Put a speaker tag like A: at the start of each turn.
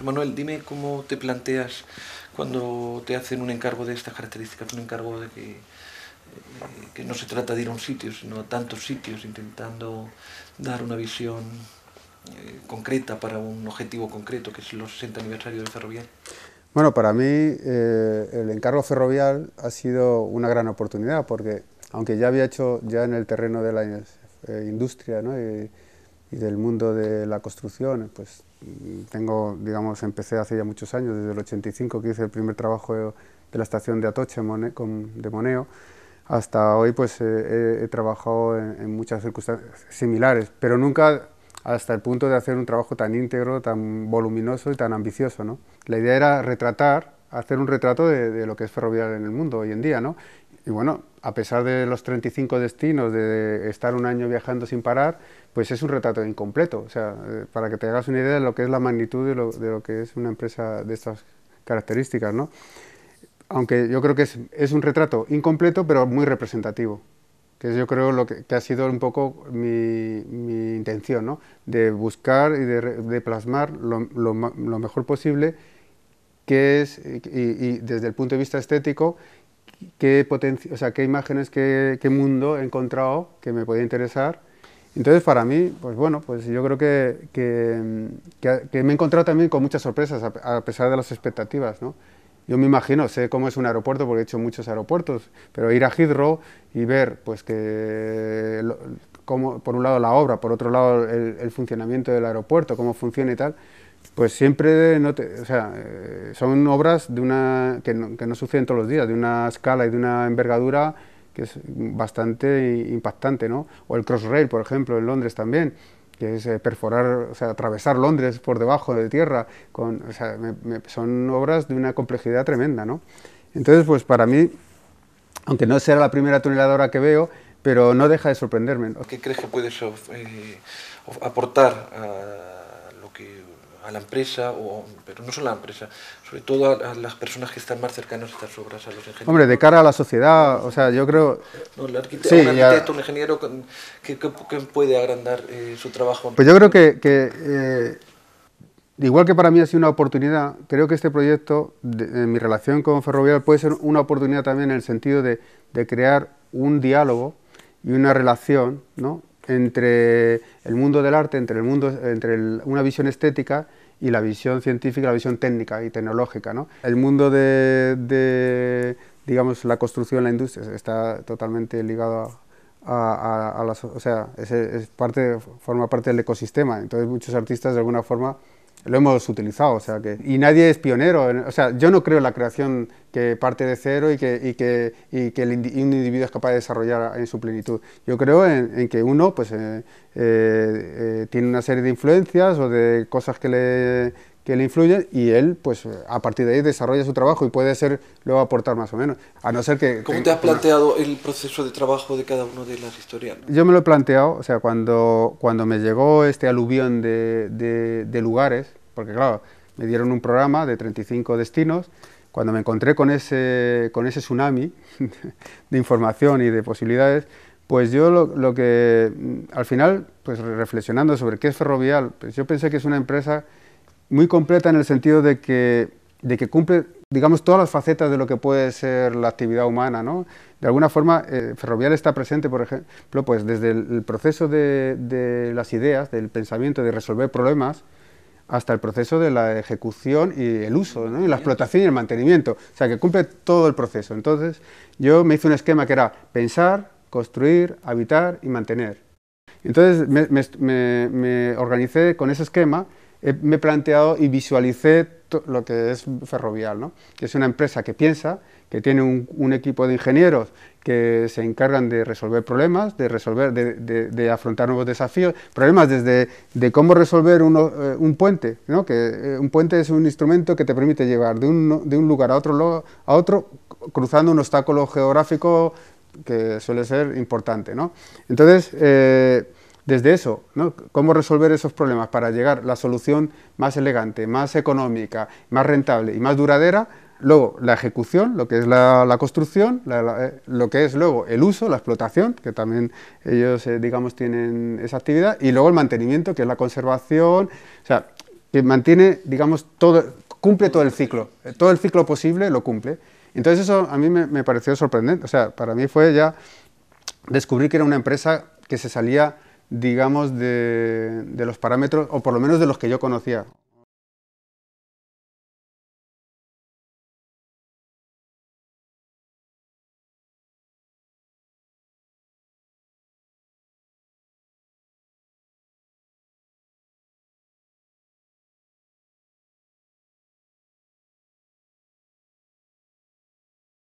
A: José Manuel, dime cómo te planteas cuando te hacen un encargo de estas características, un encargo de que no se trata de ir a un sitio, sino a tantos sitios, intentando dar una visión concreta para un objetivo concreto, que es los 60 aniversarios del Ferrovial.
B: Bueno, para mí el encargo ferrovial ha sido una gran oportunidad, porque aunque ya había hecho ya en el terreno de la industria, ¿no? y del mundo de la construcción, pues empecé hace ya muchos años, desde el 85 que hice el primer trabajo de la estación de Atocha de Moneo, hasta hoy pues he trabajado en muchas circunstancias similares, pero nunca hasta el punto de hacer un trabajo tan íntegro, tan voluminoso y tan ambicioso, ¿no? La idea era hacer un retrato de lo que es ferroviario en el mundo hoy en día, ¿no? Y bueno, a pesar de los 35 destinos, de estar un año viajando sin parar, pues es un retrato incompleto. O sea, para que te hagas una idea de lo que es la magnitud de lo que es una empresa de estas características, ¿no? Aunque yo creo que es un retrato incompleto, pero muy representativo, que es, yo creo, lo que ha sido un poco mi intención, ¿no? De buscar y de plasmar lo mejor posible, que es, y desde el punto de vista estético, qué imágenes, qué mundo he encontrado que me podía interesar. Entonces, para mí, pues bueno, pues yo creo que me he encontrado también con muchas sorpresas, a pesar de las expectativas, ¿no? Yo me imagino, sé cómo es un aeropuerto porque he hecho muchos aeropuertos, pero ir a Heathrow y ver, pues por un lado la obra, por otro lado el funcionamiento del aeropuerto, cómo funciona y tal, pues siempre son obras que no suceden todos los días, de una escala y de una envergadura que es bastante impactante, ¿no? O el Crossrail, por ejemplo, en Londres también, que es atravesar Londres por debajo de tierra, son obras de una complejidad tremenda, ¿no? Entonces, pues para mí, aunque no sea la primera tuneladora que veo, pero no deja de sorprenderme, ¿no?
A: ¿Qué crees que puedes aportar a la empresa, pero no solo a la empresa, sobre todo a las personas que están más cercanas a estas obras, a los ingenieros?
B: Hombre, de cara a la sociedad, o sea, yo creo...
A: No, un arquitecto, un ingeniero, ¿qué puede agrandar su trabajo?
B: Pues yo creo que igual que para mí ha sido una oportunidad, creo que este proyecto, en mi relación con Ferrovial, puede ser una oportunidad también en el sentido de crear un diálogo y una relación, ¿no?, entre el mundo del arte, entre una visión estética y la visión científica, la visión técnica y tecnológica, ¿no? El mundo digamos, la construcción, la industria, está totalmente ligado forma parte del ecosistema. Entonces muchos artistas de alguna forma lo hemos utilizado, y nadie es pionero. O sea, yo no creo en la creación que parte de cero y que un individuo es capaz de desarrollar en su plenitud. Yo creo en que uno pues tiene una serie de influencias o de cosas que le influyen, y él pues a partir de ahí desarrolla su trabajo y puede ser luego aportar más o menos, a no ser que...
A: ¿Cómo te has planteado el proceso de trabajo de cada uno de las historias?
B: Yo me lo he planteado, o sea, cuando me llegó este aluvión de lugares, porque claro, me dieron un programa de 35 destinos, cuando me encontré con ese tsunami de información y de posibilidades, pues yo lo que, al final, pues reflexionando sobre qué es Ferrovial, pues yo pensé que es una empresa muy completa en el sentido de que cumple, digamos, todas las facetas de lo que puede ser la actividad humana, ¿no? De alguna forma, Ferrovial está presente, por ejemplo, pues desde el proceso de las ideas, del pensamiento, de resolver problemas, hasta el proceso de la ejecución y el uso, ¿no?, y la explotación y el mantenimiento. O sea, que cumple todo el proceso. Entonces, yo me hice un esquema que era pensar, construir, habitar y mantener. Entonces, me organicé con ese esquema. Me he planteado y visualicé lo que es Ferrovial, ¿no?, que es una empresa que piensa, que tiene un equipo de ingenieros que se encargan de resolver problemas, de afrontar nuevos desafíos, problemas desde cómo resolver un puente, ¿no?, que un puente es un instrumento que te permite llevar de un lugar a otro cruzando un obstáculo geográfico que suele ser importante, ¿no? Entonces, desde eso, ¿no?, cómo resolver esos problemas para llegar a la solución más elegante, más económica, más rentable y más duradera. Luego la ejecución, lo que es la construcción, lo que es luego el uso, la explotación, que también ellos, digamos, tienen esa actividad, y luego el mantenimiento, que es la conservación. O sea, que mantiene, digamos, cumple todo el ciclo posible lo cumple. Entonces eso a mí me pareció sorprendente, o sea, para mí fue ya descubrir que era una empresa que se salía, digamos, de los parámetros, o por lo menos de los que yo conocía.